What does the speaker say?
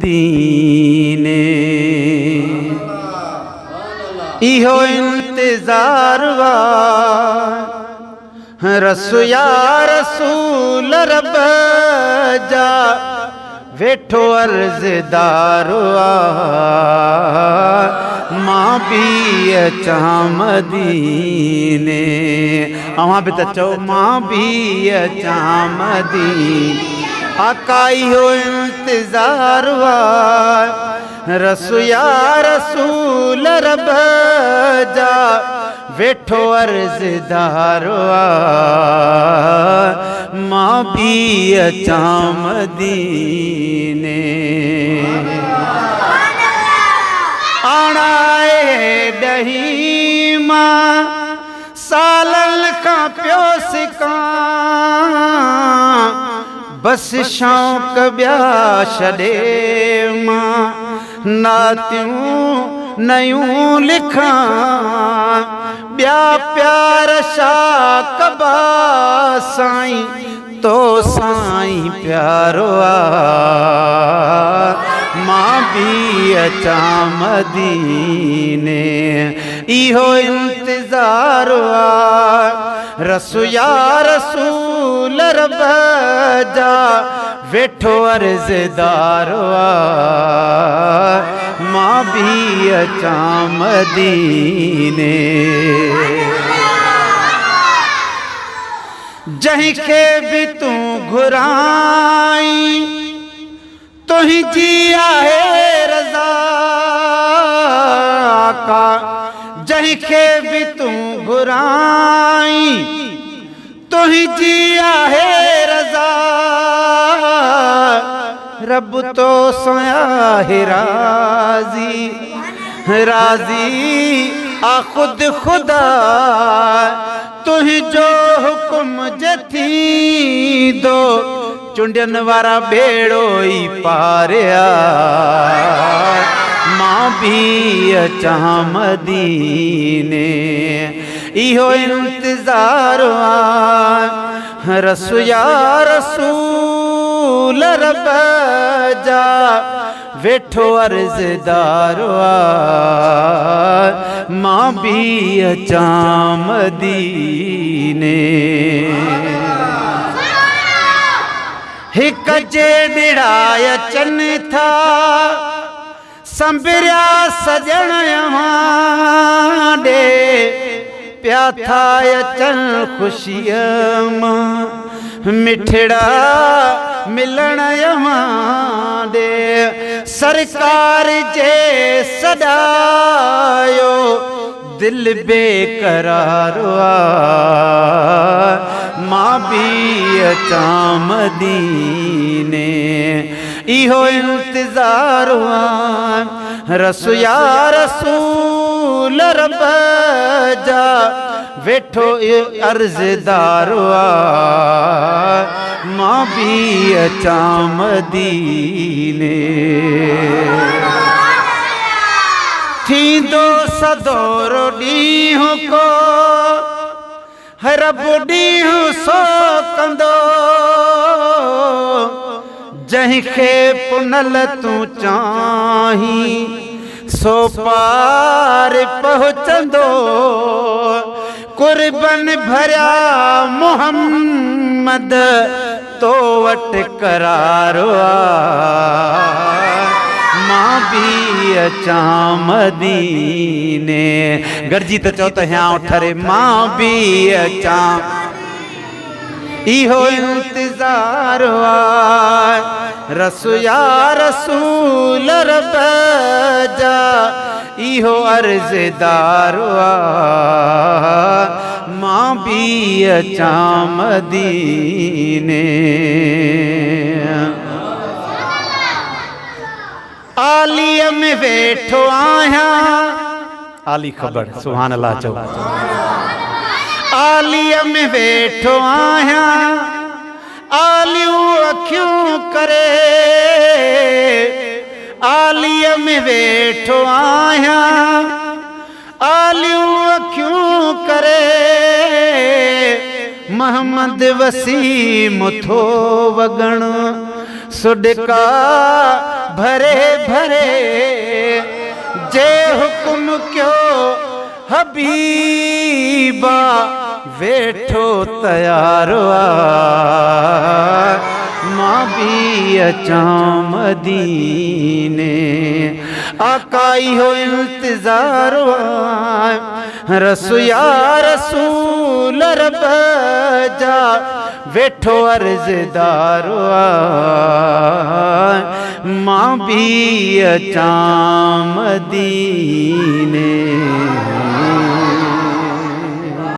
दीने इहो इंतजार वा रसू या रसूल रब जा वेठो अर्ज़दार वा मां भी अचां मदीने अवां भी त चओ मां भी अचां मदीने आका इहो इंतजार वा रसू या रसूल रब जा वेठो अर्ज़दार वा मां भी अचां मदीने आणाए ॾही मां सालन खां पियो सिकां बस शौक़ ॿिया छॾे मां नातियूं नयूं लिखां ॿिया प्यार छा कबा साईं तो साईं प्यारो मां भी अचां मदीने इहो इंतजार वा रसू या रसूल रब जा वेठो अर्ज़दार वा मां भी अचां मदीने जंहिंखे भी तूं घुराई तुंहिंजी आहे रज़ा आका जंहिंखे भी तूं घुराई तुंहिंजी आहे रज़ा रब तो आहे राज़ी राज़ी आ खुद खुदा तुंहिंजो हुकुम जे थींदो चुंडियन वारा बेड़ो ई पारिया मां भी अचां मदीने इहो इंतजार वा रसू या रसूल रब जा वेठो अर्ज़दार वा मां भी अचां मदीने हिक जे ॾिड़ाय अचनि था संभरिया सजण अवां ॾे पिया था अचनि ख़ुशीअ मां मिठड़ा मिलण अवां ॾे सरकार जे सॾायो दिल बेकरार वा मां भी अचां मदीने इहो इंतजार वा रसू या रसूल रब जा वेठो अर्ज़दार वा मां भी अचां मदीने थींदो सदोरो ॾींहुं को रब ॾींहुं सो कंदो जंहिंखे पुनल तूं चाहीं सो पार पहुचंदो कुर्बन भरिया मोहम्मद तो वटि करार मां भी अचां मदीने गरजी त चओ त ह्यां ठरे मां भी अचां इहो इंतजार वा रसू या रसूल रब जा इहो अर्ज़दार वा मां भी अचां मदीने आलीअ में वेठो आहियां आली ख़बर सुभान अल्लाह चओ आलीअ में वेठो आहियां आलियूं अखियूं करे आलीअ में वेठो आहियां आलियूं अखियूं करे मोहम्मद वसीम थो वगण सुडका भरे भरे जे हुक्म क्यो हबीबा वेठो तयारो मां भी अचां मदीने आकाई हो इंतजार रसू या रसूल रब जा वेठो अर्ज़दार मां भी अचां मदीने।